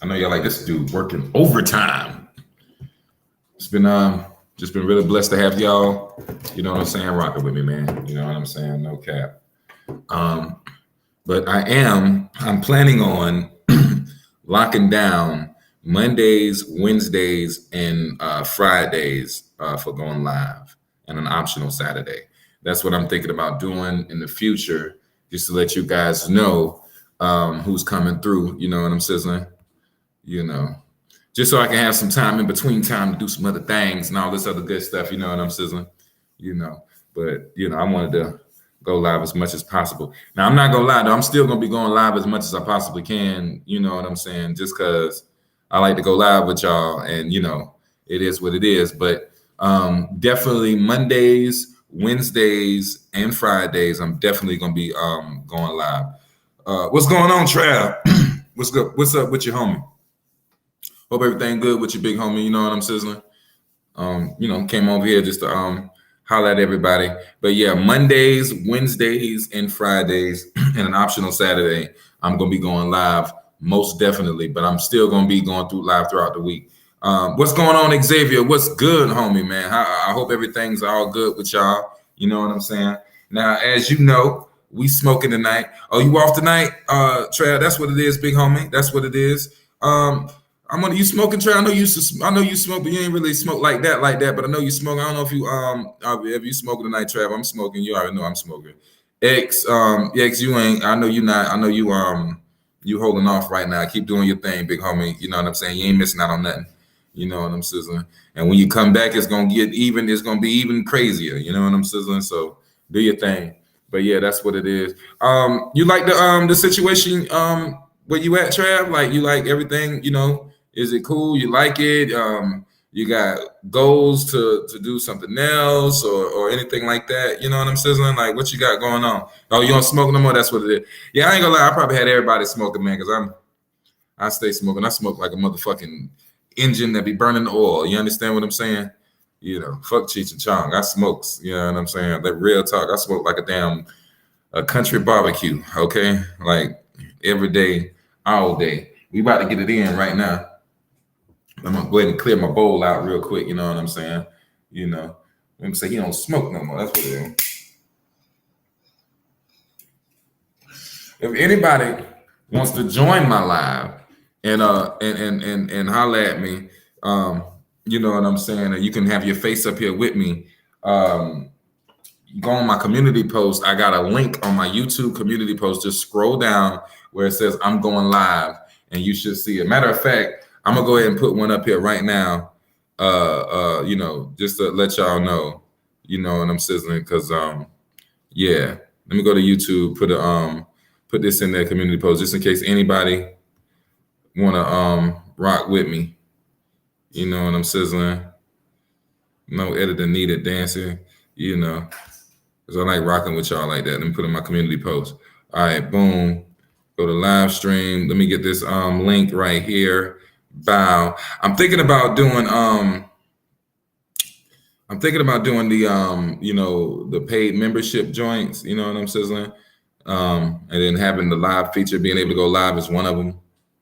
I know y'all like this dude working overtime. It's been just been really blessed to have y'all, you know what I'm saying, rocking with me, man. You know what I'm saying? No cap. But I'm planning on locking down Mondays, Wednesdays, and Fridays for going live, and an optional Saturday. That's what I'm thinking about doing in the future, just to let you guys know who's coming through. You know what I'm sizzling? You know, just so I can have some time in between time to do some other things and all this other good stuff. You know what I'm sizzling? You know, but I wanted to go live as much as possible. Now, I'm not gonna lie though, I'm still gonna be going live as much as I possibly can. You know what I'm saying? Just because I like to go live with y'all, and it is what it is. But definitely Mondays, Wednesdays, and Fridays, I'm definitely gonna be going live. What's going on, Trav? What's good? What's up with your homie? Hope everything good with your big homie. You know what I'm sizzling? Came over here just to holler at everybody. But yeah, Mondays, Wednesdays, and Fridays, and an optional Saturday, I'm gonna be going live most definitely. But I'm still gonna be going through live throughout the week. What's going on, Xavier? What's good, homie, man? I hope everything's all good with y'all. You know what I'm saying? Now, as you know, we smoking tonight. Oh, you off tonight, Trav? That's what it is, big homie. That's what it is. You smoking, Trey? I know you smoke, but you ain't really smoke like that. But I know you smoke. I don't know if you smoking tonight, Trav. I'm smoking. You already know I'm smoking. X, you ain't. I know you not. I know you holding off right now. Keep doing your thing, big homie. You know what I'm saying? You ain't missing out on nothing. You know what I'm sizzling. And when you come back, it's gonna get even. It's gonna be even crazier. You know what I'm sizzling. So do your thing. But yeah, that's what it is. You like the situation where you at, Trav? Like you like everything, Is it cool? You like it? You got goals to do something else or anything like that? You know what I'm sizzling? Like what you got going on? Oh, you don't smoke no more? That's what it is. Yeah, I ain't gonna lie. I probably had everybody smoking, man, because I stay smoking. I smoke like a motherfucking engine that be burning oil. You understand what I'm saying? Fuck Cheech and Chong. I smokes. You know what I'm saying? That real talk. I smoke like a country barbecue. Okay, like every day, all day. We about to get it in right now. I'm gonna go ahead and clear my bowl out real quick. You know what I'm saying? Let me say he don't smoke no more. That's what it is. If anybody wants to join my live and holler at me, you know what I'm saying, and you can have your face up here with me. Go on my community post. I got a link on my YouTube community post. Just scroll down where it says I'm going live, and you should see it. Matter of fact, I'm gonna go ahead and put one up here right now. Just to let y'all know, you know what I'm sizzling, because yeah. Let me go to YouTube, put this in their community post just in case anybody wanna rock with me. You know what I'm sizzling. No editor needed, dancing, because I like rocking with y'all like that. Let me put in my community post. All right, boom. Go to live stream. Let me get this link right here. Bow. I'm thinking about doing the paid membership joints, you know what I'm sizzling? And then having the live feature, being able to go live is one of them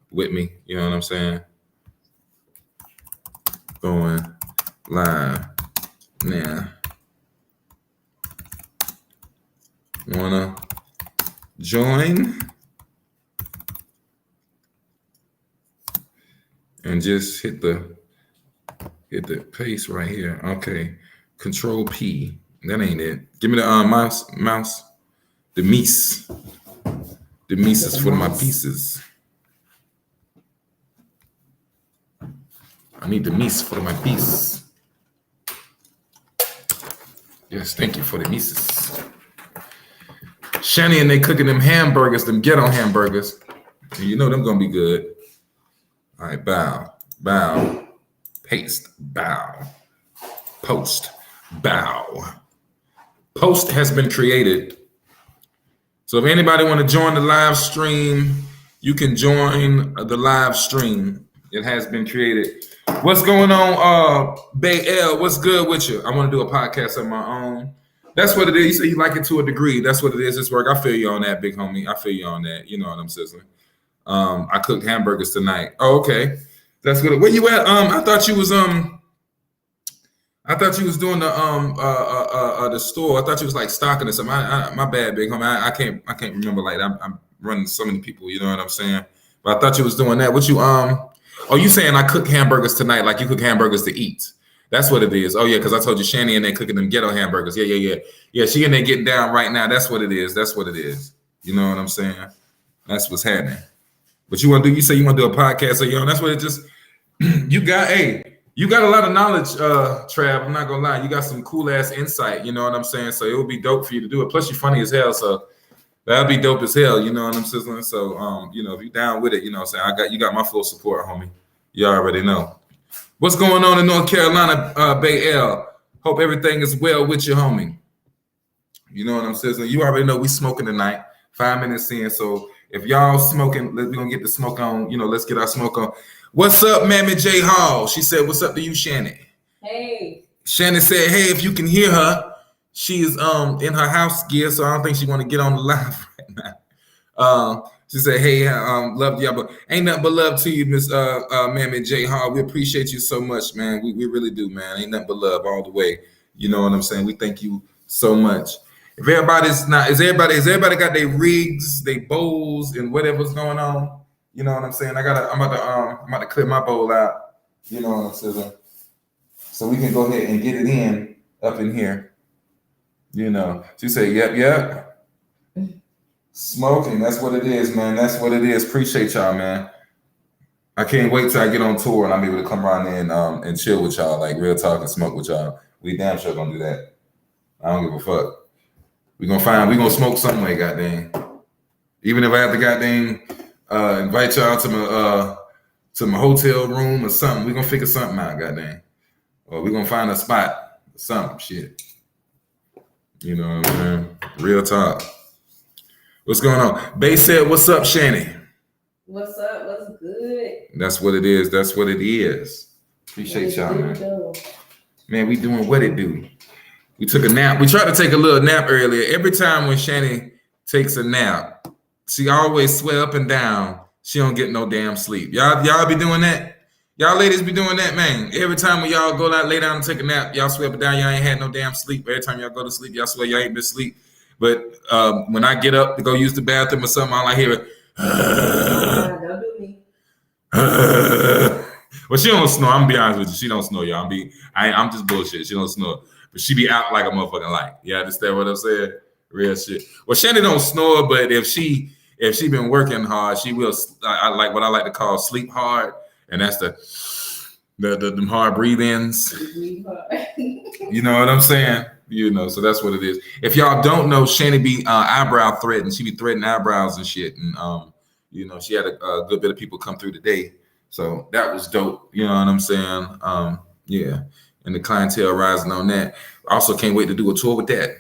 with me, you know what I'm saying? Going live now. Wanna join? And just hit the paste right here. Okay, Control P. That ain't it. Give me the mouse. The meese. The meese is for my pieces. I need the meese for my piece. Yes, thank you for the meeses. Shani and they cooking them hamburgers, them ghetto hamburgers. And you know them gonna be good. All right, bow, paste, bow, post, bow. Post has been created. So if anybody want to join the live stream, you can join the live stream. It has been created. What's going on, Bay L? What's good with you? I want to do a podcast of my own. That's what it is. You say you like it to a degree. That's what it is. It's work. I feel you on that, big homie. I feel you on that. You know what I'm sizzling. I cooked hamburgers tonight. Oh, okay. That's good. Where you at? I thought you was doing the store. I thought you was like stocking or something. My bad, big homie. I can't remember. Like I'm running so many people. You know what I'm saying? But I thought you was doing that. What you Oh, you saying I cook hamburgers tonight? Like you cook hamburgers to eat? That's what it is. Oh yeah, because I told you Shani in there cooking them ghetto hamburgers. Yeah. She in there getting down right now. That's what it is. That's what it is. You know what I'm saying? That's what's happening. But you want to do? You say you want to do a podcast? So that's what it just. You got You got a lot of knowledge, Trav. I'm not gonna lie. You got some cool ass insight. You know what I'm saying? So it would be dope for you to do it. Plus, you're funny as hell. So that'd be dope as hell. You know what I'm saying? So if you down with it, you know what I'm saying? You got my full support, homie. You already know. What's going on in North Carolina, Bay L? Hope everything is well with you, homie. You know what I'm saying? So you already know we smoking tonight. 5 minutes in. So if y'all smoking, we're gonna get the smoke on. Let's get our smoke on. What's up, Mammy J Hall? She said, "What's up to you, Shannon?" Hey. Shannon said, "Hey, if you can hear her, she is in her house gear, so I don't think she want to get on the live right now." She said, "Hey, love y'all, but ain't nothing but love to you, Miss Mammy J Hall. We appreciate you so much, man. We really do, man. Ain't nothing but love all the way. You know what I'm saying? We thank you so much." If has everybody got their rigs, their bowls, and whatever's going on? You know what I'm saying? I'm about to clear my bowl out. You know what I'm saying? So we can go ahead and get it in up in here. She said, "Yep. Smoking. That's what it is, man. That's what it is. Appreciate y'all, man. I can't wait till I get on tour and I'm able to come around there and chill with y'all, like real talk and smoke with y'all. We damn sure gonna do that. I don't give a fuck. We gonna smoke some way, goddamn. Even if I have to goddamn invite y'all to my hotel room or something, we gonna figure something out, goddamn. Or we gonna find a spot, something shit. You know what I'm saying? Real talk. What's going on? Bay said, "What's up, Shani?" What's up? What's good? That's what it is. That's what it is. Appreciate y'all, man. Man, we doing what it do. We took a nap. We tried to take a little nap earlier. Every time when Shani takes a nap, she always swear up and down. She don't get no damn sleep. Y'all be doing that? Y'all ladies be doing that, man. Every time when y'all go out, lay down and take a nap, y'all swear up and down y'all ain't had no damn sleep. Every time y'all go to sleep, y'all swear y'all ain't been asleep. But when I get up to go use the bathroom or something, all I hear it. Don't do me. Well, she don't snore. I'm gonna be honest with you. She don't snore, y'all. I'm just bullshit. She don't snore. But she be out like a motherfucking light. You understand what I'm saying? Real shit. Well, Shannon don't snore, but if she been working hard, she will. I like what I like to call sleep hard, and that's the hard breathe-ins. You know what I'm saying? So that's what it is. If y'all don't know, Shannon be eyebrow threading. She be threading eyebrows and shit, and she had a good bit of people come through today, so that was dope. You know what I'm saying? Yeah. And the clientele rising on that. Also can't wait to do a tour with that.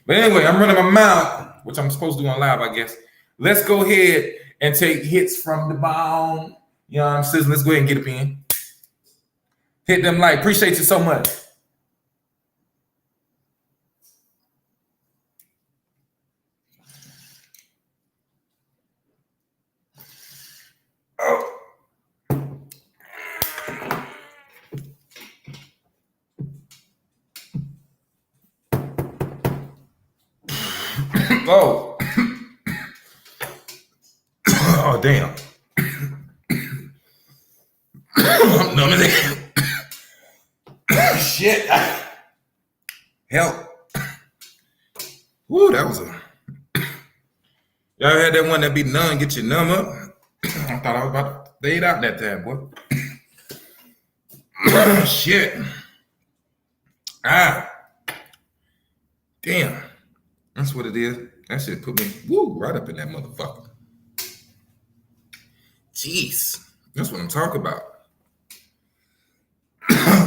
But anyway, I'm running my mouth, which I'm supposed to do on live, I guess. Let's go ahead and take hits from the bone. You know what I'm saying? Let's go ahead and get up in. Hit them like. Appreciate you so much. Oh. Oh. Oh, damn. Shit. Help. Woo, that was y'all had that one that be numb, get you numb up? I thought I was about to fade out that time, boy. Shit. Damn. That's what it is. That shit put me right up in that motherfucker. Jeez. That's what I'm talking about.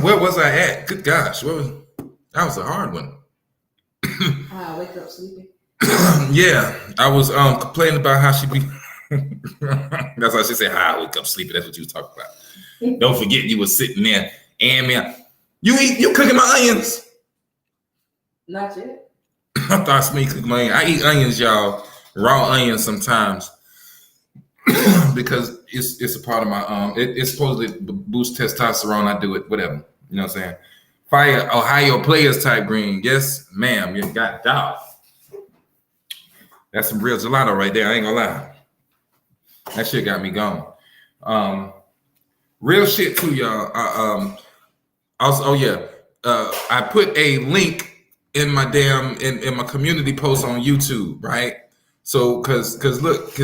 Where was I at? Good gosh. That was a hard one. I wake up sleeping. Yeah. I was complaining about how she be. That's why she said, I wake up sleeping. That's what you was talking about. Don't forget you was sitting there and man. You cooking my onions? Not yet. I thought me cooking my onions. I eat onions, y'all. Raw onions sometimes. because it's a part of my it's supposed to boost testosterone. I do it, whatever. You know what I'm saying? Fire Ohio players type green. Yes, ma'am. You got dog. That's some real gelato right there. I ain't gonna lie. That shit got me going. Real shit too, y'all. Also, oh yeah, I put a link in my in my community post on YouTube, right? So, cause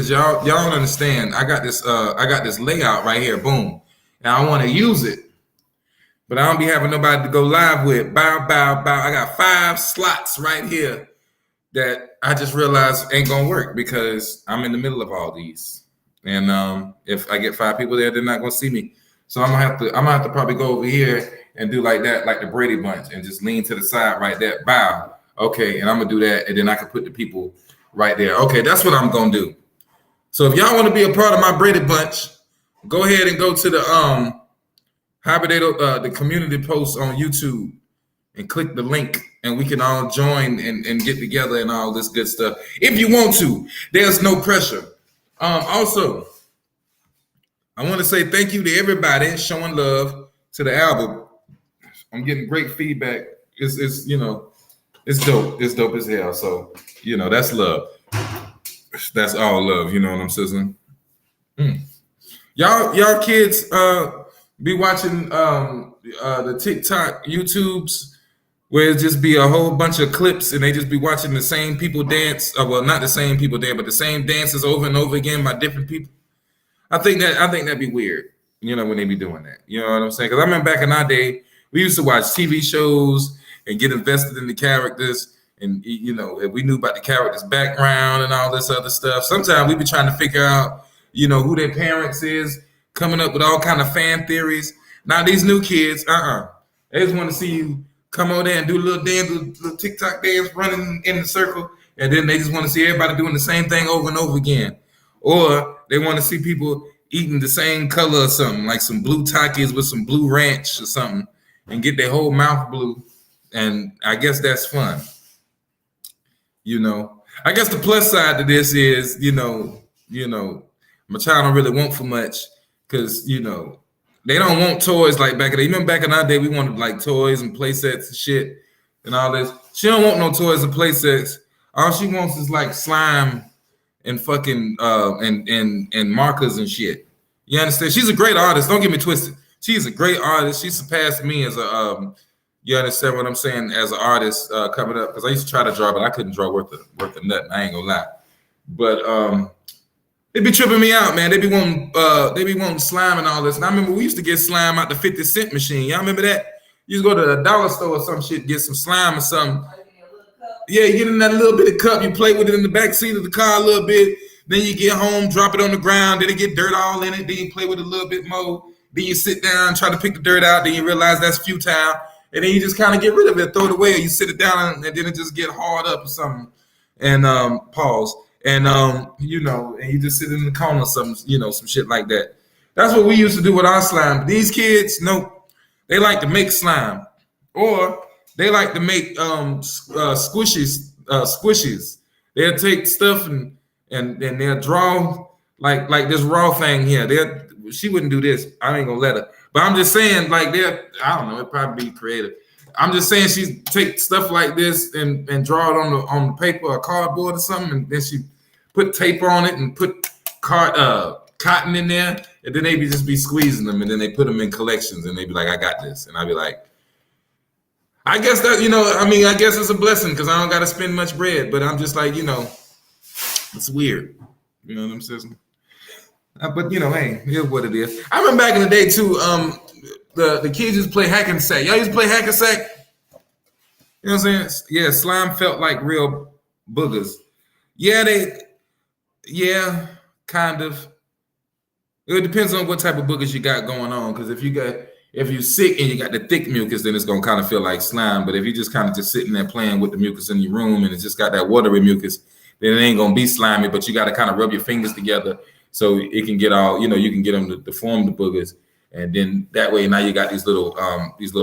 y'all don't understand. I got this layout right here. Boom, and I want to use it, but I don't be having nobody to go live with. Bow, bow, bow. I got 5 slots right here that I just realized ain't gonna work because I'm in the middle of all these. And if I get 5 people there, they're not gonna see me. So I'm gonna have to probably go over here and do like that, like the Brady Bunch, and just lean to the side right there. Bow. Okay, and I'm gonna do that, and then I can put the people right there. Okay, that's what I'm gonna do. So if y'all want to be a part of my Brady Bunch, go ahead and go to the the community post on YouTube and click the link, and we can all join and get together and all this good stuff. If you want to, there's no pressure. Also, I want to say thank you to everybody showing love to the album. I'm getting great feedback. It's you know, it's dope. It's dope as hell. So, you know, that's love. That's all love. You know what I'm saying? Y'all kids be watching the TikTok YouTubes where it just be a whole bunch of clips and they just be watching the same people dance. Well, not the same people there, but the same dances over and over again by different people. I think that'd be weird, you know, when they be doing that. You know what I'm saying? Because I remember back in our day, we used to watch TV shows and get invested in the characters, and you know, we knew about the characters' background and all this other stuff. Sometimes we be trying to figure out, you know, who their parents is, coming up with all kind of fan theories. Now these new kids, they just want to see you come over there and do a little dance, little TikTok dance, running in the circle, and then they just want to see everybody doing the same thing over and over again. Or they want to see people eating the same color or something, like some blue Takis with some blue ranch or something, and get their whole mouth blue. And I guess that's fun. You know, I guess the plus side to this is, you know, my child don't really want for much because, you know, they don't want toys like back in the day. Even back in our day, we wanted like toys and play sets and shit and all this. She don't want no toys and play sets. All she wants is like slime and fucking and markers and shit. You understand? She's a great artist. Don't get me twisted. She's a great artist. She surpassed me as a you understand what I'm saying, as an artist coming up, because I used to try to draw, but I couldn't draw worth a nut. I ain't gonna lie. But they be tripping me out, man. They be wanting slime and all this. And I remember we used to get slime out the 50-cent machine. Y'all remember that? You used to go to the dollar store or some shit, get some slime or something. Yeah, you get in that little bit of cup, you play with it in the back seat of the car a little bit, then you get home, drop it on the ground, then it get dirt all in it, then you play with it a little bit more, then you sit down, try to pick the dirt out, then you realize that's futile, and then you just kind of get rid of it, throw it away, or you sit it down, and then it just get hard up or something, and pause, and you know, and you just sit in the corner or some, you know, some shit like that. That's what we used to do with our slime. But these kids, no, they like to make slime, or they like to make squishies. They'll take stuff and they'll draw like this raw thing here. She wouldn't do this. I ain't gonna let her. But I'm just saying, like I don't know, it'd probably be creative. I'm just saying she take stuff like this and draw it on the paper or cardboard or something, and then she put tape on it and put cotton in there, and then they just be squeezing them, and then they put them in collections, and they be like, I got this, and I'd be like, I guess that, you know, I mean, I guess it's a blessing because I don't got to spend much bread, but I'm just like, you know, it's weird. You know what I'm saying? But, you know, hey, here's what it is. I remember back in the day, too, the kids used to play hack and sack. Y'all used to play hack and sack? You know what I'm saying? Yeah, slime felt like real boogers. Yeah, kind of. It depends on what type of boogers you got going on, because if you're sick and you got the thick mucus, then it's gonna kind of feel like slime. But if you just kind of just sitting there playing with the mucus in your room and it's just got that watery mucus, then it ain't gonna be slimy. But you got to kind of rub your fingers together so it can get all, you know, you can get them to form the boogers, and then that way now you got these little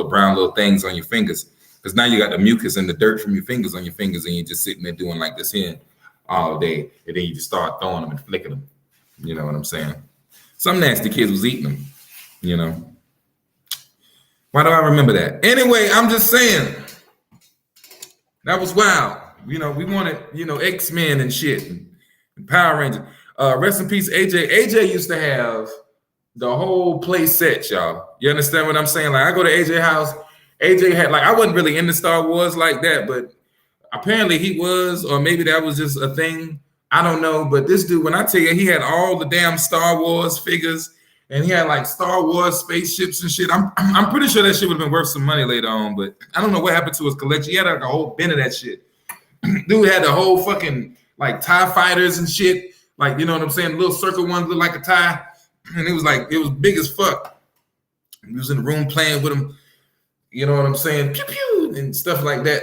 brown little things on your fingers, because now you got the mucus and the dirt from your fingers on your fingers, and you're just sitting there doing like this here all day, and then you just start throwing them and flicking them. You know what I'm saying? Some nasty kids was eating them. You know. Why do I remember that? Anyway, I'm just saying that was wild. You know, we wanted X-Men and shit and Power Rangers. Rest in peace, AJ. AJ used to have the whole play set, y'all. You understand what I'm saying? Like I go to AJ house. AJ had I wasn't really into Star Wars like that, but apparently he was, or maybe that was just a thing. I don't know. But this dude, when I tell you, he had all the damn Star Wars figures, and he had Star Wars spaceships and shit. I'm pretty sure that shit would have been worth some money later on, but I don't know what happened to his collection. He had a whole bin of that shit. Dude had the whole fucking TIE fighters and shit. You know what I'm saying? The little circle ones look like a tie. And it was big as fuck. He was in the room playing with him, you know what I'm saying? Pew pew and stuff like that.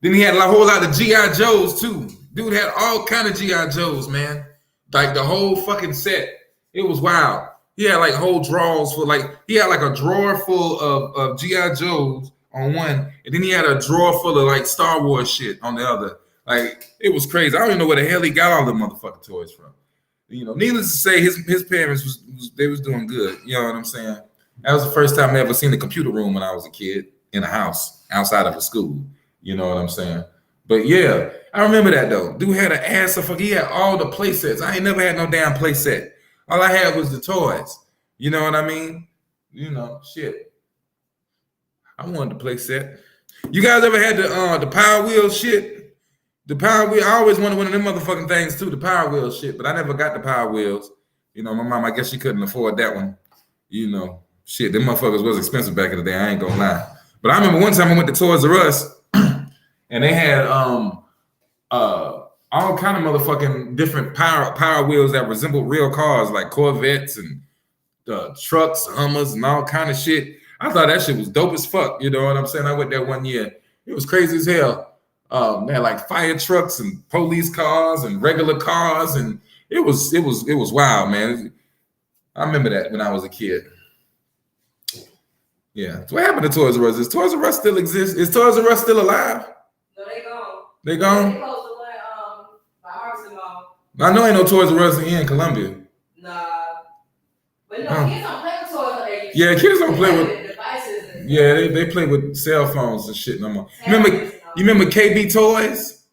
Then he had a whole lot of G.I. Joes too. Dude had all kind of G.I. Joes, man. The whole fucking set. It was wild. He had whole drawers for he had a drawer full of G.I. Joes on one, and then he had a drawer full of Star Wars shit on the other. It was crazy. I don't even know where the hell he got all the motherfucking toys from. You know, needless to say, his parents was doing good. You know what I'm saying? That was the first time I ever seen a computer room when I was a kid in a house outside of a school. You know what I'm saying? But yeah, I remember that though. Dude had an ass of fuck. He had all the play sets. I ain't never had no damn play set. All I had was the toys. You know what I mean? You know, shit. I wanted the play set. You guys ever had the Power Wheel shit? The Power Wheel, I always wanted one of them motherfucking things too, the Power Wheel shit, but I never got the Power Wheels. You know, my mom, I guess she couldn't afford that one. You know, shit, them motherfuckers was expensive back in the day, I ain't gonna lie. But I remember one time I went to Toys R Us and they had all kind of motherfucking different power wheels that resembled real cars, like Corvettes and trucks, Hummers, and all kind of shit. I thought that shit was dope as fuck. You know what I'm saying? I went there one year. It was crazy as hell. They had fire trucks and police cars and regular cars, and it was wild, man. I remember that when I was a kid. Yeah. So what happened to Toys R Us? Does Toys R Us still exist? Is Toys R Us still alive? No, they gone. They gone? They closed the one by Harvesting Mall. I know ain't no Toys R Us in Columbia. Nah. But kids don't play with toys like they used to. Yeah, kids don't play with devices. Yeah, they play with cell phones and shit no more. You remember KB Toys?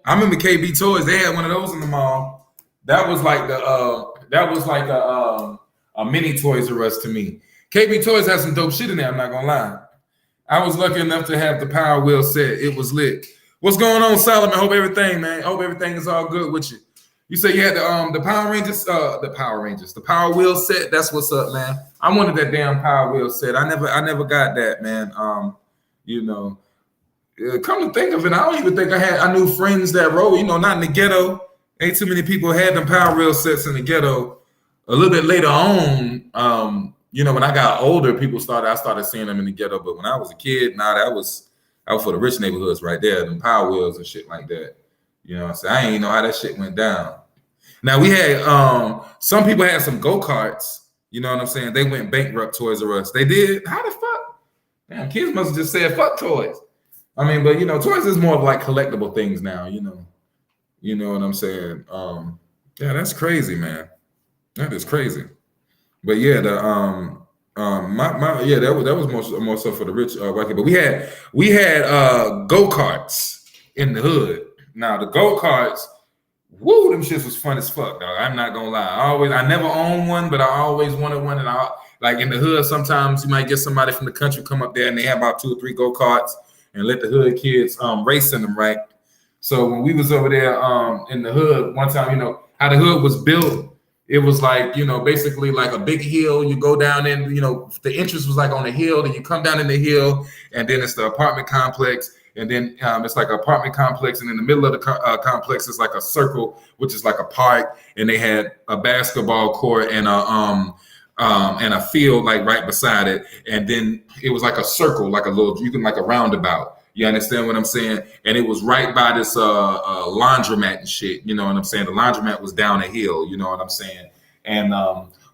I remember KB Toys. They had one of those in the mall. That was a mini Toys R Us to me. KB Toys had some dope shit in there, I'm not gonna lie. I was lucky enough to have the Power Wheel set. It was lit. What's going on, Solomon? Hope everything is all good with you. You say you had the Power Rangers, the Power Wheel set. That's what's up, man. I wanted that damn Power Wheel set. I never got that, man. You know. Come to think of it, I don't even think I knew friends that rode, not in the ghetto. Ain't too many people had them Power Wheel sets in the ghetto. A little bit later on, when I got older, I started seeing them in the ghetto. But when I was a kid, that was for the rich neighborhoods right there, them Power Wheels and shit like that. You know what I'm saying? I ain't know how that shit went down. Now we had some people had some go-karts, you know what I'm saying? They went bankrupt, Toys R Us. They did? How the fuck? Damn, kids must have just said fuck toys. I mean, but toys is more of collectible things now, you know what I'm saying? Yeah, that's crazy, man. That is crazy. But yeah, that was more so for the rich white people. We had go-karts in the hood. Now the go-karts, woo, them shits was fun as fuck, dog. I'm not gonna lie. I never owned one, but I always wanted one. And in the hood, sometimes you might get somebody from the country come up there and they have about 2 or 3 go-karts and let the hood kids race in them, right? So when we was over there in the hood one time, how the hood was built, it was basically like a big hill. You go down in, the entrance was on a hill, then you come down in the hill, and then it's the apartment complex, and then it's like an apartment complex, and in the middle of the complex is like a circle, which is like a park, and they had a basketball court and a field right beside it, and then it was like a circle, like a roundabout. You understand what I'm saying? And it was right by this laundromat and shit. You know what I'm saying? The laundromat was down a hill. You know what I'm saying? And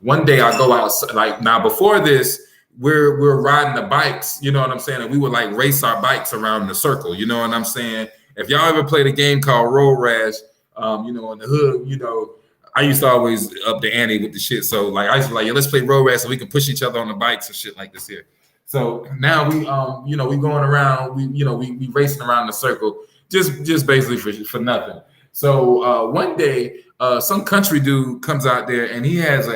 one day I go outside. Now before this, we're riding the bikes. You know what I'm saying? And we would race our bikes around the circle. You know what I'm saying? If y'all ever played a game called Road Rash, in the hood, I used to always up the ante with the shit. So like I used to like, let's play road race so we can push each other on the bikes and shit like this here. So now we we going around, we racing around the circle just basically for nothing. So one day some country dude comes out there and he has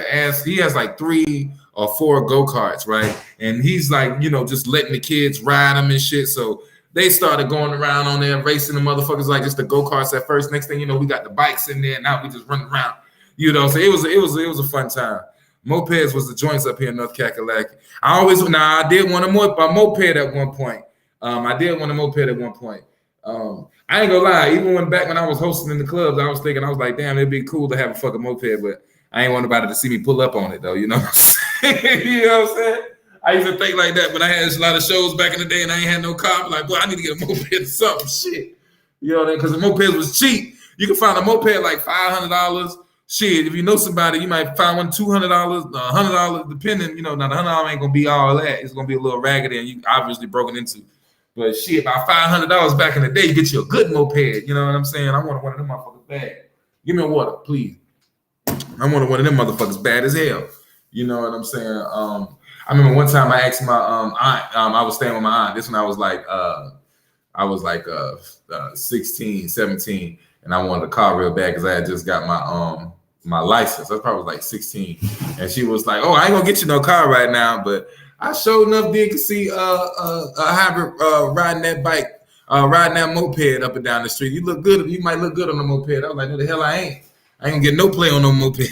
like 3 or 4 go-karts, right? And he's like, just letting the kids ride them and shit. So they started going around on there racing the motherfuckers like just the go-karts at first. Next thing you know, we got the bikes in there and now we just running around. So it was a fun time. Mopeds was the joints up here in North Kakalaki. I did want a moped at one point. I ain't gonna lie, even when I was hosting in the clubs, I was like, damn, it'd be cool to have a fucking moped, but I ain't want nobody to see me pull up on it though, you know what I'm saying? You know what I'm saying? I used to think like that when I had a lot of shows back in the day and I ain't had no car. I'm like, boy, I need to get a moped or something, shit. You know what I mean? Because the moped was cheap. You can find a moped like $500. Shit, if you know somebody, you might find one $200, $100, depending. Now the $100 ain't gonna be all that. It's gonna be a little raggedy, and you obviously broken into. But shit, about $500 back in the day, you get you a good moped. You know what I'm saying? I want one of them motherfuckers bad. Give me a water, please. I wanted one of them motherfuckers bad as hell. You know what I'm saying? I remember one time I asked my aunt. I was staying with my aunt. This when I was like 16, 17, and I wanted a car real bad because I had just got my license. I probably was like 16, and she was like, "Oh, I ain't gonna get you no car right now," but I sure enough did see a hybrid riding that bike, riding that moped up and down the street. You look good. You might look good on the moped. I was like, "No, the hell I ain't. I ain't gonna get no play on no moped."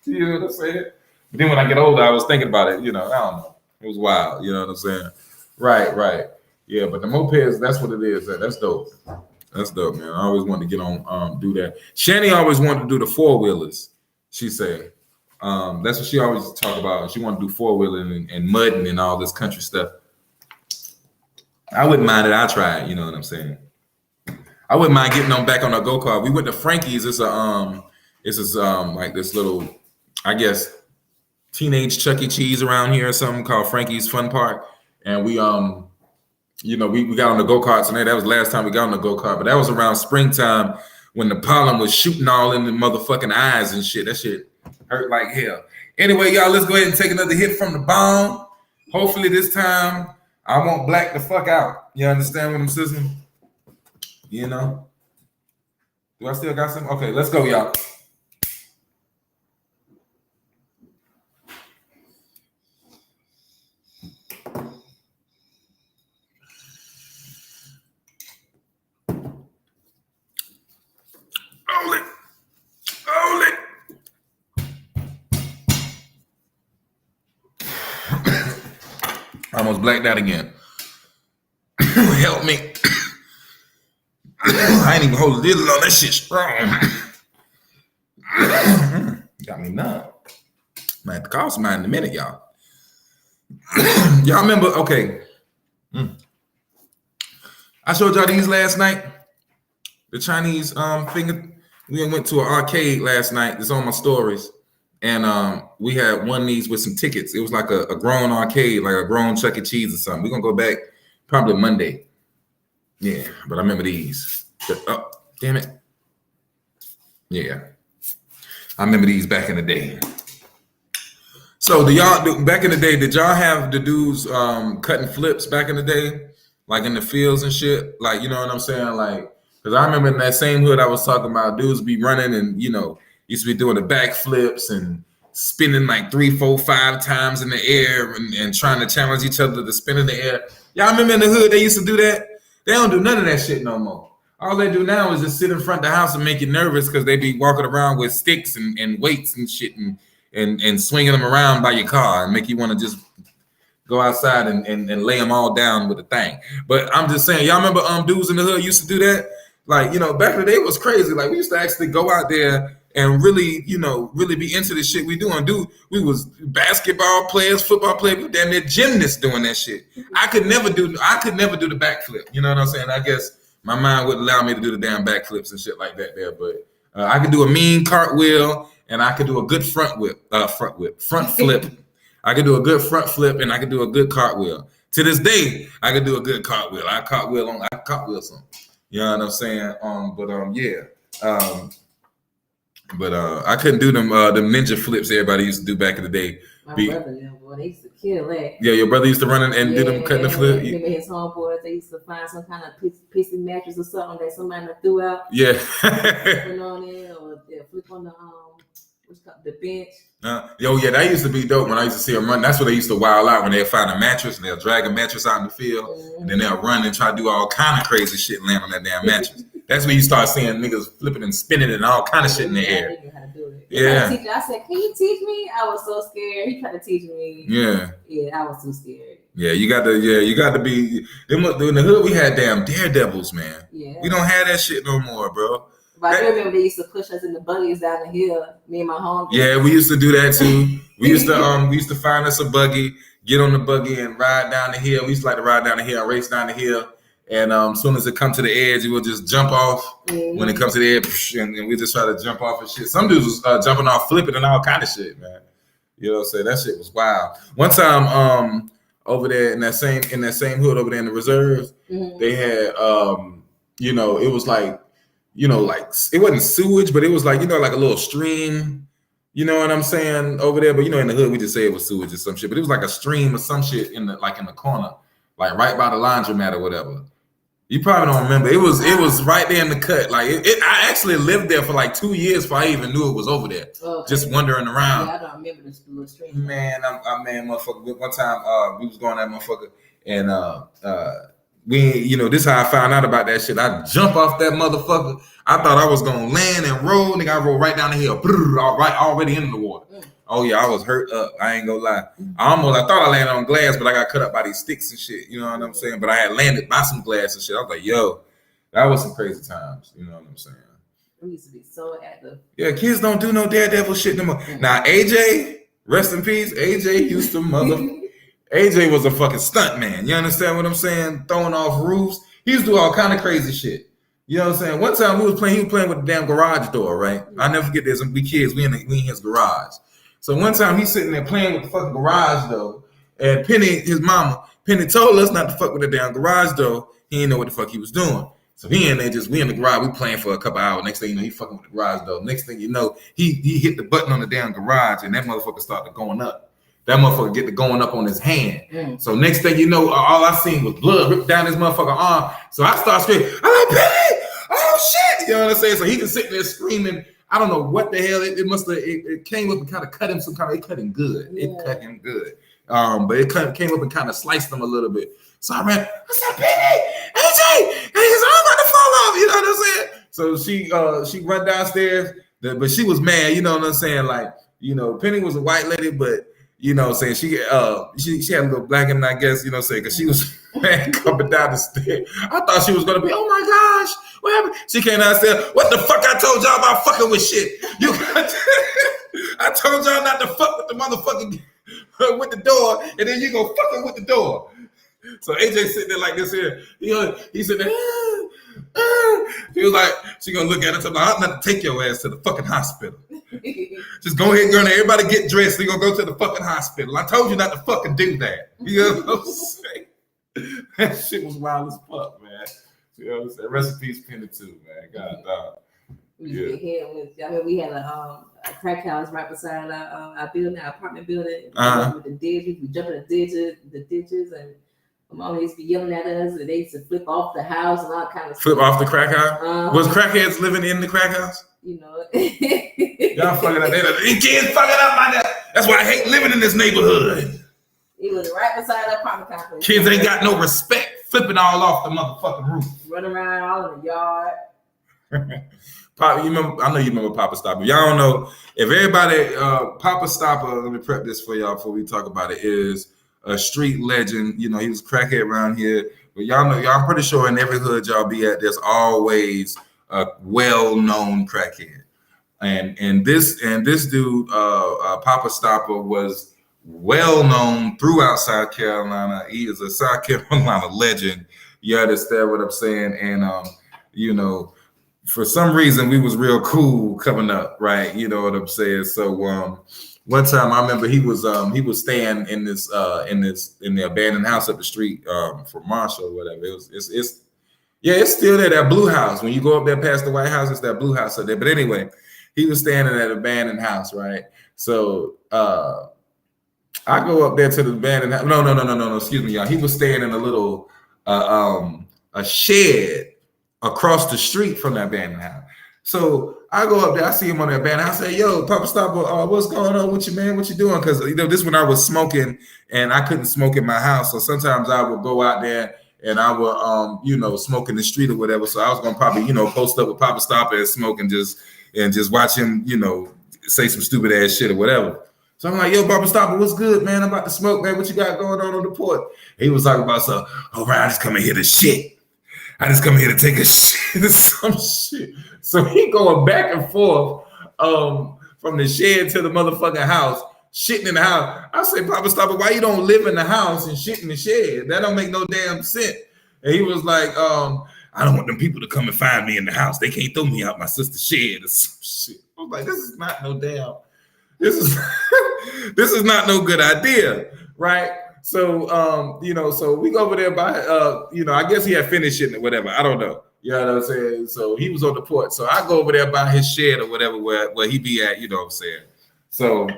You know what I'm saying? But then when I get older, I was thinking about it. I don't know. It was wild. You know what I'm saying? Right. Yeah, but the mopeds, that's what it is. That's dope. That's dope, man. I always wanted to get on, do that. Shani always wanted to do the 4-wheelers. She said, that's what she always talk about. She wanted to do 4-wheeling and mudding and all this country stuff. I wouldn't mind it. I tried. You know what I'm saying? I wouldn't mind getting on back on a go-kart. We went to Frankie's. It's like this little, I guess, teenage Chuck E. Cheese around here or something called Frankie's Fun Park, and we we got on the go-karts, and that was the last time we got on the go-kart, but that was around springtime when the pollen was shooting all in the motherfucking eyes and shit. That shit hurt like hell. Anyway, y'all, let's go ahead and take another hit from the bomb. Hopefully this time I won't black the fuck out. You understand what I'm saying? Do I still got some? Okay, let's go, y'all. Hold it. I almost blacked out again. Help me. I ain't even holding this on. That shit strong. Got me numb. Might have to call somebody in a minute, y'all. Y'all remember? Okay. I showed y'all these last night. The Chinese finger. We went to an arcade last night. It's on my stories. And we had one of these with some tickets. It was like a grown arcade, like a grown Chuck E. Cheese or something. We're going to go back probably Monday. Yeah, but I remember these. Oh, damn it. Yeah. I remember these back in the day. So back in the day, did y'all have the dudes cutting flips back in the day? Like in the fields and shit? Like, you know what I'm saying? Like, because I remember in that same hood I was talking about, dudes be running and, used to be doing the back flips and spinning like 3, 4, 5 times in the air and trying to challenge each other to spin in the air. Y'all remember in the hood they used to do that? They don't do none of that shit no more. All they do now is just sit in front of the house and make you nervous because they be walking around with sticks and weights and shit and swinging them around by your car and make you want to just go outside and lay them all down with a thing. But I'm just saying, y'all remember dudes in the hood used to do that? Like, back in the day it was crazy. Like we used to actually go out there and really, really be into the shit we doing. We was basketball players, football players, we damn near gymnasts doing that shit. I could never do the backflip. You know what I'm saying? I guess my mind wouldn't allow me to do the damn backflips and shit like that there. But I could do a mean cartwheel and I could do a good front flip. I could do a good front flip and I could do a good cartwheel. To this day, I could do a good cartwheel. I cartwheel some. You know what I'm saying? Yeah. But I couldn't do them ninja flips everybody used to do back in the day. My brother, boy, they used to kill that. Yeah, your brother used to run and do them cutting the flip. Him and his homeboys, they used to find some kind of pissy mattress or something that somebody threw out. Yeah. Put on it, or they'll flip on the what's called the bench. Yeah, that used to be dope when I used to see them run. That's where they used to wild out when they'll find a mattress and they'll drag a mattress out in the field, and then they'll run and try to do all kind of crazy shit and land on that damn mattress. That's when you start seeing niggas flipping and spinning and all kind of shit in the air. Yeah. I said, "Can you teach me?" I was so scared. He tried to teach me. Yeah. Yeah, I was too scared. Yeah, you got to be. In the hood, we had damn daredevils, man. Yeah. We don't have that shit no more, bro. But I remember they used to push us in the buggies down the hill. Me and my homie. Yeah, we used to do that too. We used to find us a buggy, get on the buggy, and ride down the hill. We used to like to ride down the hill, race down the hill. And as soon as it comes to the edge, you will just jump off. When it comes to the edge, and we just try to jump off and shit. Some dudes was jumping off, flipping, and all kind of shit, man. You know what I'm saying? That shit was wild. One time, over there in that same hood over there in the reserves, they had, it was like, like it wasn't sewage, but it was like, like a little stream. You know what I'm saying over there? But in the hood, we just say it was sewage or some shit. But it was like a stream or some shit in the corner, like right by the laundromat or whatever. You probably don't remember. It was right there in the cut. Like I actually lived there for like 2 years before I even knew it was over there. Okay. Just wandering around. Yeah, I don't remember this little stream. Man, motherfucker. One time we was going that motherfucker, and we, this is how I found out about that shit. I jump off that motherfucker. I thought I was gonna land and roll. Nigga, I rolled right down the hill, already in the water. Oh yeah, I was hurt up. I ain't gonna lie. I thought I landed on glass, but I got cut up by these sticks and shit. You know what I'm saying? But I had landed by some glass and shit. I was like, yo, that was some crazy times. You know what I'm saying? We used to be so active. Yeah, kids don't do no daredevil shit no more. Now AJ, rest in peace. AJ used to AJ was a fucking stunt man. You understand what I'm saying? Throwing off roofs. He used to do all kind of crazy shit. You know what I'm saying? One time he was playing with the damn garage door, right? I never forget this. We kids, we in his garage. So one time he's sitting there playing with the fucking garage door, and Penny, his mama, told us not to fuck with the damn garage door. He didn't know what the fuck he was doing. So he in there we in the garage, we playing for a couple hours. Next thing you know, he fucking with the garage door. Next thing you know, he hit the button on the damn garage, and that motherfucker started going up. That motherfucker get to going up on his hand. So next thing you know, all I seen was blood rip down his motherfucking arm. So I start screaming, I'm like, Penny! Oh shit! You know what I'm saying? So he was sitting there screaming. I don't know what the hell it must have. It came up and kind of cut him It cut him good. Yeah. It cut him good. But it came up and kind of sliced him a little bit. So I ran. I said, Penny, AJ, his arm about to fall off. You know what I'm saying? So she run downstairs, but she was mad. You know what I'm saying? Like, Penny was a white lady, but saying she had a little black in, I guess. You know, saying because she was mad coming down the stairs. I thought she was gonna be. Oh my gosh. What happened? She came downstairs. What the fuck I told y'all about fucking with shit? I told y'all not to fuck with the motherfucking with the door, and then you go fucking with the door. So AJ sitting there like this here. He said, he was like, she gonna look at us. I'm like, I'm not to take your ass to the fucking hospital. Just go ahead, girl. Everybody get dressed. We gonna go to the fucking hospital. I told you not to fucking do that. You know what I'm saying? That shit was wild as fuck, man. You know what I'm saying? Rest in peace, Penny too, man. God, dog. We had a crack house right beside our building, our apartment building. With the ditches, we jump in the ditches, and my mom used to be yelling at us, and they used to flip off the house and all kind of flip stuff. Off the crack house. Was crackheads living in the crack house? Y'all fucking up. These kids fucking up my dad. That's why I hate living in this neighborhood. It was right beside the apartment complex. Kids ain't got no respect, flipping all off the motherfucking roof. Running around all in the yard. Papa, I know you remember Papa Stopper. Y'all don't know if everybody. Papa Stopper. Let me prep this for y'all before we talk about it. Is a street legend. He was crackhead around here. But y'all know, I'm pretty sure in every hood y'all be at, there's always a well-known crackhead. And this dude, Papa Stopper, was well known throughout South Carolina. He is a South Carolina legend. You understand what I'm saying? And for some reason we was real cool coming up, right? You know what I'm saying? So one time I remember he was staying in the abandoned house up the street from Marshall or whatever. It's still there, that blue house. When you go up there past the White House, it's that blue house up there. But anyway, he was staying in that abandoned house, right? So I go up there to the abandoned house. No, excuse me, y'all. He was staying in a little a shed across the street from the abandoned house. So I go up there, I see him on the abandoned house. I say, yo, Papa Stopper, what's going on with you, man? What you doing? Because, this when I was smoking and I couldn't smoke in my house. So sometimes I would go out there and I would, smoke in the street or whatever. So I was going to probably, post up with Papa Stopper and smoke and just watch him, say some stupid ass shit or whatever. So I'm like, yo, Papa Stopper, what's good, man? I'm about to smoke, man. What you got going on the porch? He was talking about, all right, I just come in here to shit. I just come here to take a shit or some shit. So he going back and forth from the shed to the motherfucking house, shitting in the house. I say, Papa Stopper, why you don't live in the house and shit in the shed? That don't make no damn sense. And he was like, I don't want them people to come and find me in the house. They can't throw me out my sister's shed or some shit. I was like, this is not no no good idea, right? So, so we go over there by, I guess he had finished it or whatever. I don't know. You know what I'm saying? So he was on the porch. So I go over there by his shed or whatever, where he be at, you know what I'm saying? So,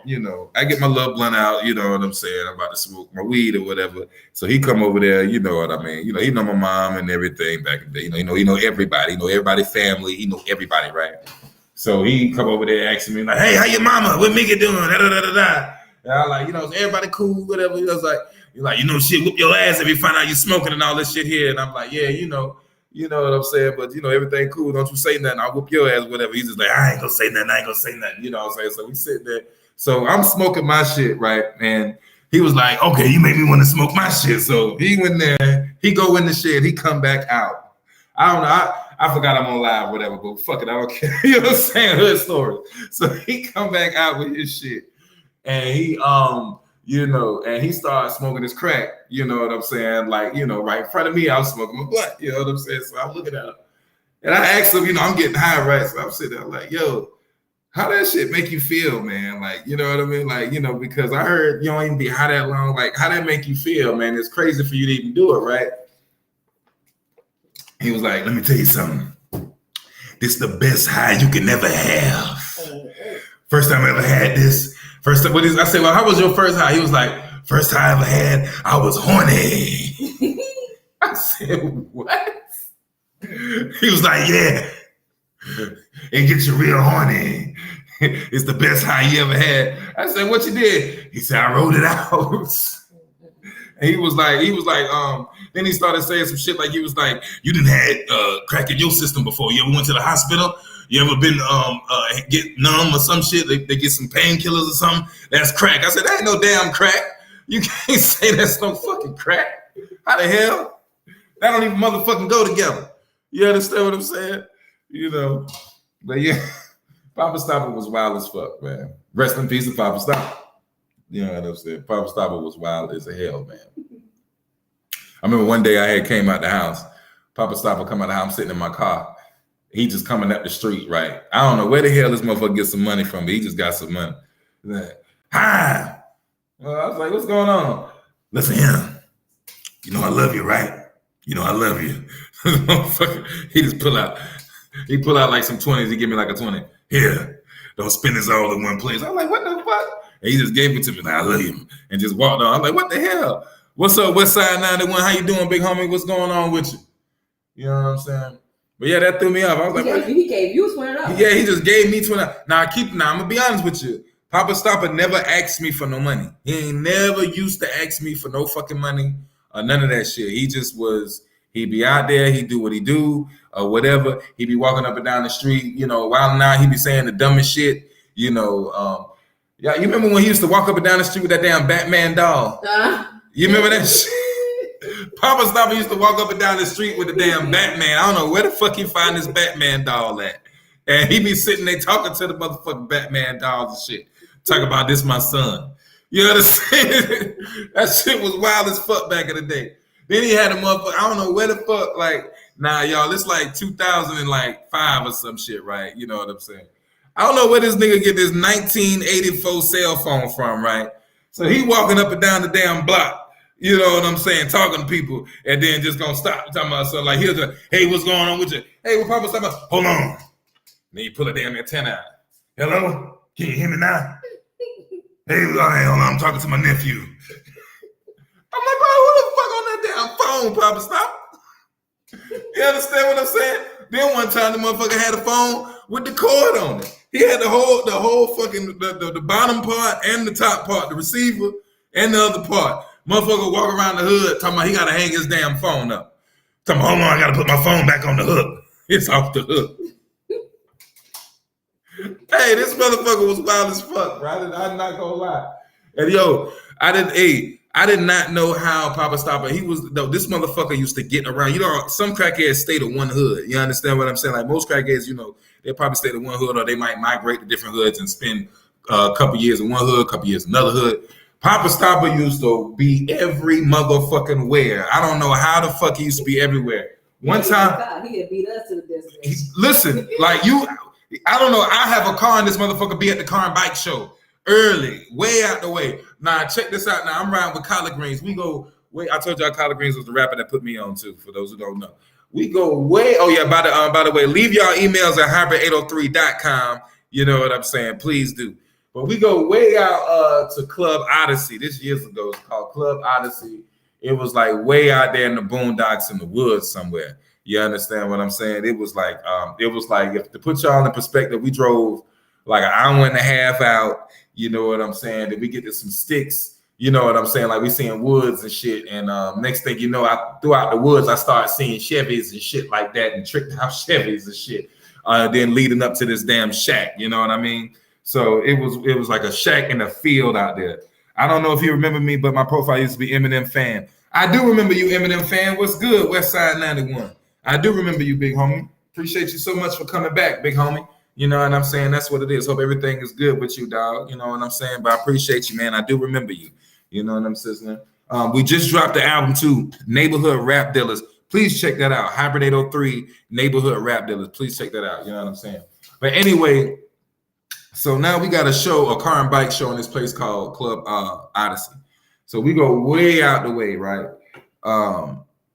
I get my little blunt out, you know what I'm saying? I'm about to smoke my weed or whatever. So he come over there, you know what I mean? He know my mom and everything back in the day. He know everybody. He know everybody's family. He know everybody, right? So he come over there asking me like, hey, how your mama? What Mickey doing? Da, da, da, da, da. And I'm like, is everybody cool? Whatever. He was like, shit, whoop your ass if you find out you smoking and all this shit here. And I'm like, yeah, you know what I'm saying? But, everything cool. Don't you say nothing. I'll whoop your ass, whatever. He's just like, I ain't gonna say nothing. You know what I'm saying? So we sit there. So I'm smoking my shit, right? And he was like, okay, you made me want to smoke my shit. So he went there. He go in the shed. He come back out. I don't know. I forgot I'm on live, whatever, but fuck it. I don't care. You know what I'm saying? Hood story. So he come back out with his shit. And he, and he started smoking his crack. You know what I'm saying? Like, right in front of me, I was smoking my blunt. You know what I'm saying? So I'm looking at him. And I asked him, I'm getting high, right? So I'm sitting there like, yo, how that shit make you feel, man? Like, you know what I mean? Like, because I heard you don't even be high that long. Like, how that make you feel, man? It's crazy for you to even do it, right? He was like, let me tell you something. This is the best high you can never have. First time I ever had this. I said, well, how was your first high? He was like, first high I ever had, I was horny. I said, what? He was like, yeah. It gets you real horny. It's the best high you ever had. I said, what you did? He said, I wrote it out. And he was like, then he started saying some shit like, he was like, you didn't had crack in your system before. You ever went to the hospital? You ever been get numb or some shit? They get some painkillers or something? That's crack. I said, that ain't no damn crack. You can't say that's no fucking crack. How the hell? That don't even motherfucking go together. You understand what I'm saying? But yeah, Papa Stopper was wild as fuck, man. Rest in peace to Papa Stopper. You know what I'm saying? Papa Stopper was wild as hell, man. I remember one day I had came out the house. Papa Stopper come out the house. I'm sitting in my car. He just coming up the street, right? I don't know where the hell this motherfucker gets some money from, but he just got some money. He's like, hi. Well, I was like, what's going on? Listen here. I love you, right? I love you. He just pull out. He pull out like some 20s. He give me like a 20. Here, don't spend this all in one place. I'm like, what the fuck? And he just gave it to me. Like, I love you. And just walked on. I'm like, what the hell? What's up, West Side 91? How you doing, big homie? What's going on with you? You know what I'm saying? But yeah, that threw me off. I was like, he gave you $20. Yeah, he just gave me $20. Now I'm gonna be honest with you. Papa Stopper never asked me for no money. He ain't never used to ask me for no fucking money or none of that shit. He just was, he'd be out there, he'd do what he do or whatever. He'd be walking up and down the street, while now he'd be saying the dumbest shit, Yeah, you remember when he used to walk up and down the street with that damn Batman doll? You remember that shit? Papa Stopper used to walk up and down the street with the damn Batman. I don't know where the fuck he find this Batman doll at. And he be sitting there talking to the motherfucking Batman dolls and shit. Talking about this my son. You understand? That shit was wild as fuck back in the day. Then he had a motherfucker, I don't know where the fuck, like, nah, y'all, it's like 2005 or some shit, right? You know what I'm saying? I don't know where this nigga get this 1984 cell phone from, right? So he walking up and down the damn block. You know what I'm saying? Talking to people and then just gonna stop talking about something like, hey, what's going on with you? Hey, what Papa Stopper? Hold on. Then you pull a damn antenna out. Hello? Can you hear me now? Hey, hold on, I'm talking to my nephew. I'm like, bro, who the fuck on that damn phone, Papa? Stop. You understand what I'm saying? Then one time the motherfucker had a phone with the cord on it. He had the whole fucking the bottom part and the top part, the receiver and the other part. Motherfucker walk around the hood talking about he gotta hang his damn phone up. Talking about, hold on, I gotta put my phone back on the hook. It's off the hook. Hey, this motherfucker was wild as fuck, bro. I'm not gonna lie. And yo, I did not know how Papa Stopper. This motherfucker used to get around. You know, some crackheads stay to one hood. You understand what I'm saying? Like most crackheads, you know, they probably stay to one hood, or they might migrate to different hoods and spend a couple years in one hood, a couple years in another hood. Papa Stopper used to be every motherfucking where. I don't know how the fuck he used to be everywhere. One time, he had beat us to the destination. Listen, like you. I don't know. I have a car and this motherfucker be at the car and bike show early, way out the way. Now, check this out. Now, I'm riding with Collard Greens. We go, I told y'all Collard Greens was the rapper that put me on, too, for those who don't know. We go way, oh, yeah, by the way, leave y'all emails at hybrid803.com. You know what I'm saying? Please do. But we go way out to Club Odyssey. This years ago. It's called Club Odyssey. It was like way out there in the boondocks in the woods somewhere. You understand what I'm saying? It was like if to put y'all in perspective, we drove like an hour and a half out. You know what I'm saying? Then we get to some sticks. You know what I'm saying? Like we seeing woods and shit. And next thing you know, throughout the woods, I started seeing Chevys and shit like that, and tricked out Chevys and shit. Then leading up to this damn shack. You know what I mean? So it was like a shack in a field out there. I don't know if you remember me, but my profile used to be Eminem fan. I do remember you, Eminem fan. What's good, Westside 91? I do remember you, big homie. Appreciate you so much for coming back, big homie. You know what I'm saying? That's what it is. Hope everything is good with you, dog. You know what I'm saying? But I appreciate you, man. I do remember you. You know what I'm saying? We just dropped the album, too, Neighborhood Rap Dealers. Please check that out. Hybrid 803, Neighborhood Rap Dealers. Please check that out. You know what I'm saying? But anyway, so now we got a car and bike show in this place called Club Odyssey. So we go way out the way, right?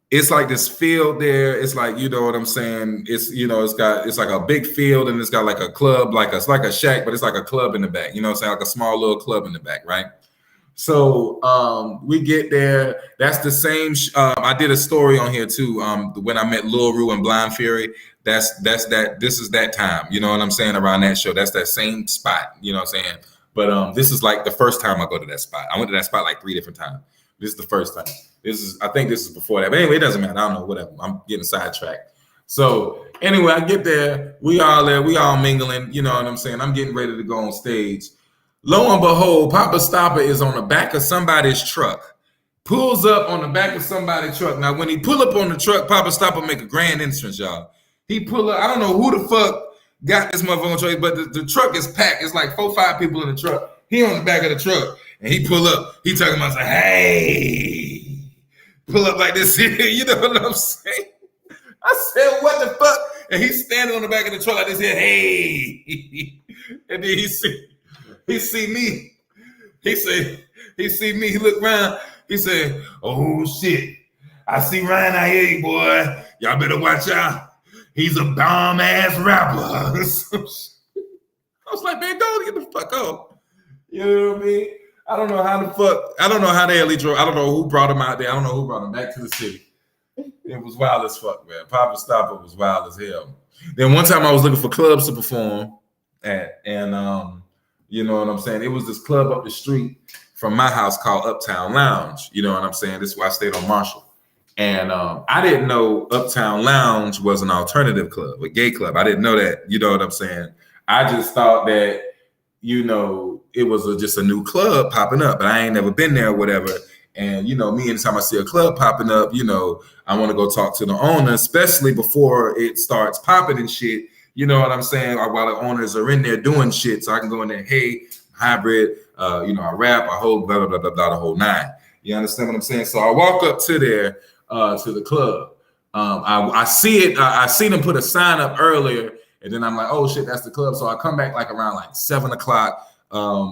It's like this field there. It's like, you know what I'm saying? It's, you know, it's like a big field, and it's got like a club, it's like a shack, but it's like a club in the back. You know what I'm saying? Like a small little club in the back, right? So we get there. That's the same. I did a story on here too. When I met Lil Ru and Blind Fury. This is that time. You know what I'm saying? Around that show. That's that same spot. You know what I'm saying? But this is like the first time I go to that spot. I went to that spot like 3 different times. This is the first time. I think this is before that. But anyway, it doesn't matter. I don't know, whatever. I'm getting sidetracked. So anyway, I get there. We all there. We all mingling. You know what I'm saying? I'm getting ready to go on stage. Lo and behold, Papa Stopper is on the back of somebody's truck. Pulls up on the back of somebody's truck. Now, when he pull up on the truck, Papa Stopper make a grand entrance, y'all. He pull up. I don't know who the fuck got this motherfucker on truck, but the truck is packed. It's like 4 or 5 people in the truck. He on the back of the truck. And he pull up. He talking about, hey. Pull up like this. You know what I'm saying? I said, what the fuck? And he's standing on the back of the truck like this here, hey. And then he see me. He see me. He look around. He said, oh shit. I see Ryan out here, boy. Y'all better watch out. He's a bomb ass rapper. I was like, man, go get the fuck up. You know what I mean? I don't know how the hell he drove. I don't know who brought him out there. I don't know who brought him back to the city. It was wild as fuck, man. Papa Stopper was wild as hell. Then one time I was looking for clubs to perform at, and you know what I'm saying? It was this club up the street from my house called Uptown Lounge. You know what I'm saying? This is why I stayed on Marshall. And I didn't know Uptown Lounge was an alternative club, a gay club. I didn't know that. You know what I'm saying? I just thought that, you know, it was just a new club popping up, but I ain't never been there or whatever. And, you know, me, anytime I see a club popping up, you know, I want to go talk to the owner, especially before it starts popping and shit. You know what I'm saying? While the owners are in there doing shit, so I can go in there, hey, hybrid, you know, I rap, I hold blah, blah, blah, blah, blah, the whole nine. You understand what I'm saying? So I walk up to there, to the club. I see it. I seen them put a sign up earlier, and then I'm like, oh shit, that's the club. So I come back like around like 7 o'clock,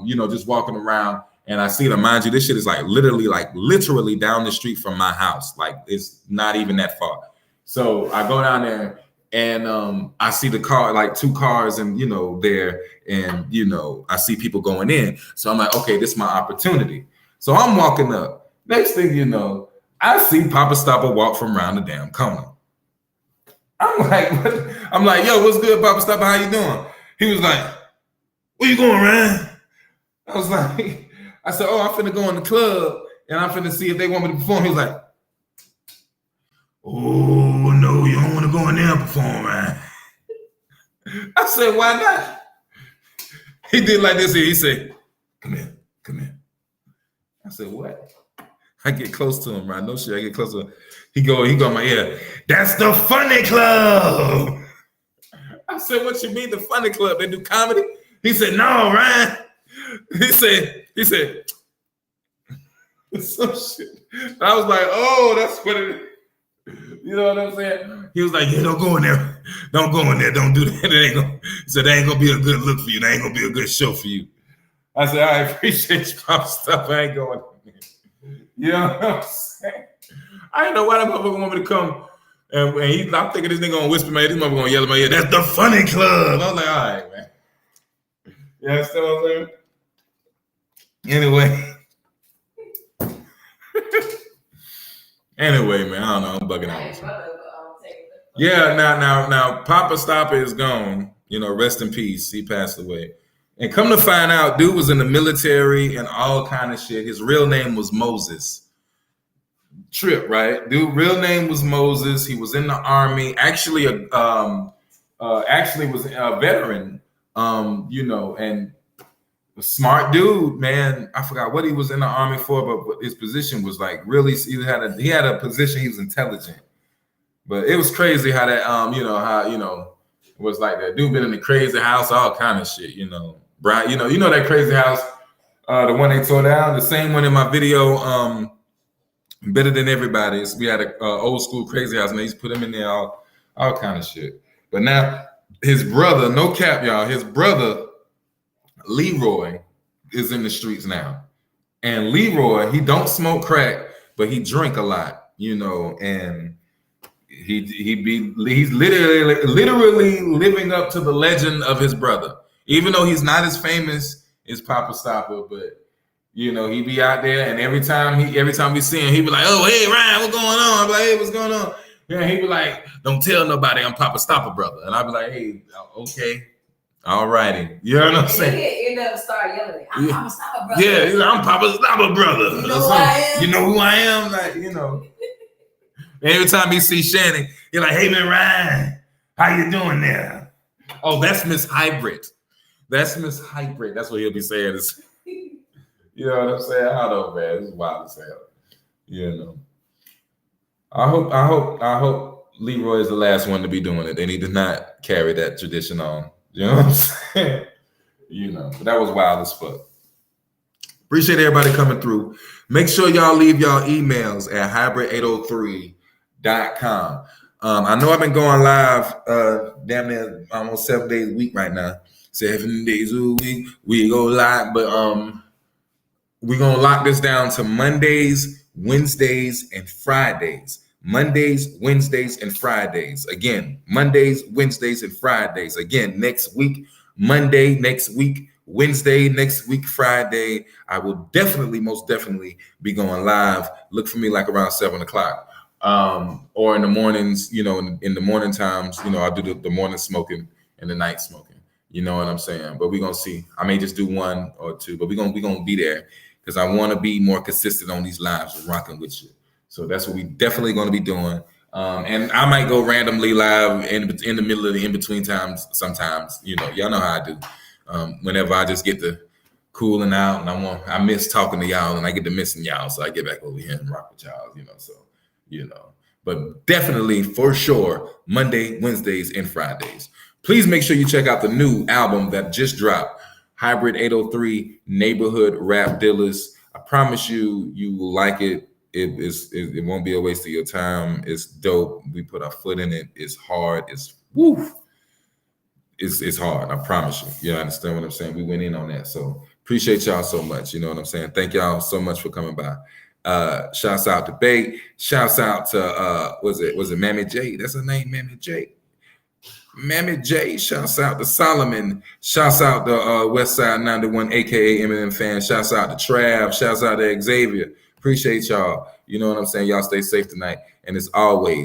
you know, just walking around, and I see them. Mind you, this shit is like literally down the street from my house. Like it's not even that far. So I go down there, and I see the car, like 2 cars, and there, and I see people going in. So I'm like, okay, this is my opportunity. So I'm walking up. Next thing you know, I see Papa Stopper walk from around the damn corner. I'm like, what? I'm like, yo, what's good, Papa Stopper? How you doing? He was like, where you going, Ryan? I was like, I said, oh, I'm finna go in the club and I'm finna see if they want me to perform. He was like, oh, no, you don't want to go in there and perform, Ryan. I said, why not? He did like this here. He said, come here, come here. I said, what? I get close to him, right? No shit, I get close to him. He go in my ear. That's the Funny Club. I said, what you mean the Funny Club? They do comedy? He said, no, Ryan. He said, some shit. I was like, oh, that's what it is. You know what I'm saying? He was like, yeah, don't go in there. Don't go in there. Don't do that. He said, that ain't going to be a good look for you. That ain't going to be a good show for you. I said, I appreciate you, Pop Stuff. I ain't going in there. You know what I'm saying? I didn't know why that motherfucker want me to come. And I'm thinking this nigga gonna whisper my ear. This motherfucker gonna yell in my ear. That's the Funny Club. I was like, all right, man. You understand what I'm saying? Anyway, man, I don't know. I'm bugging out. Yeah, now, Papa Stopper is gone. Rest in peace. He passed away. And come to find out, dude was in the military and all kind of shit. His real name was Moses. Trip, right? Dude, real name was Moses. He was in the army. Actually, was a veteran. And a smart dude, man. I forgot what he was in the army for, but his position was like really. He had a position. He was intelligent, but it was crazy how that it was like that dude been in the crazy house, all kind of shit. Brian. You know that crazy house, the one they tore down, the same one in my video. Better Than Everybody's. We had an old school crazy house, and they used to put him in there, all kind of shit. But now his brother, no cap, y'all, his brother Leroy is in the streets now. And Leroy, he don't smoke crack, but he drink a lot, and he's literally living up to the legend of his brother. Even though he's not as famous as Papa Stopper, but he be out there, and every time we see him, he be like, "Oh, hey, Ryan, what's going on?" I'm like, "Hey, what's going on?" Yeah, he be like, "Don't tell nobody I'm Papa Stopper brother," and I be like, "Hey, okay, all righty." You know what I'm saying? He end up start yelling, "I'm Papa Stopper brother." Yeah, he's like, "I'm Papa Stopper brother." You know who I am? You know who I am? Like, Every time he see Shannon, he's like, "Hey, man, Ryan, how you doing there?" Oh, that's Miss Hybrid. That's Miss Hybrid. That's what he'll be saying. You know what I'm saying? I don't know, man. This is wild as hell. I hope Leroy is the last one to be doing it. They need to not carry that tradition on. You know what I'm saying? But that was wild as fuck. Appreciate everybody coming through. Make sure y'all leave y'all emails at hybrid803.com. I know I've been going live damn near almost 7 days a week right now. 7 days a week we go live, but we're going to lock this down to Mondays, Wednesdays, and Fridays. Mondays, Wednesdays, and Fridays. Again, Mondays, Wednesdays, and Fridays. Again, next week, Monday, next week, Wednesday, next week, Friday. I will most definitely be going live. Look for me like around 7 o'clock. Or in the mornings, in the morning times, I'll do the morning smoking and the night smoking. You know what I'm saying? But we're going to see. I may just do 1 or 2, but we're going to be there. Because I want to be more consistent on these lives and rocking with you. So that's what we definitely going to be doing. And I might go randomly live in the middle of the in-between times sometimes. Y'all know how I do. Whenever I just get to cooling out and I miss talking to y'all and I get to missing y'all. So I get back over here and rock with y'all, But definitely, for sure, Monday, Wednesdays, and Fridays. Please make sure you check out the new album that just dropped. Hybrid 803 Neighborhood Rap Dealers. I promise you will like it. It won't be a waste of your time. It's dope. We put our foot in it. It's hard. It's hard. I promise you. You understand what I'm saying? We went in on that. So appreciate y'all so much. You know what I'm saying? Thank y'all so much for coming by. Shouts out to Bay. Shouts out to was it Mammy J? That's her name, Mammy J. Mammy J, shouts out to Solomon. Shouts out to Westside 91, aka Eminem fan. Shouts out to Trav. Shouts out to Xavier. Appreciate y'all. You know what I'm saying? Y'all stay safe tonight. And as always,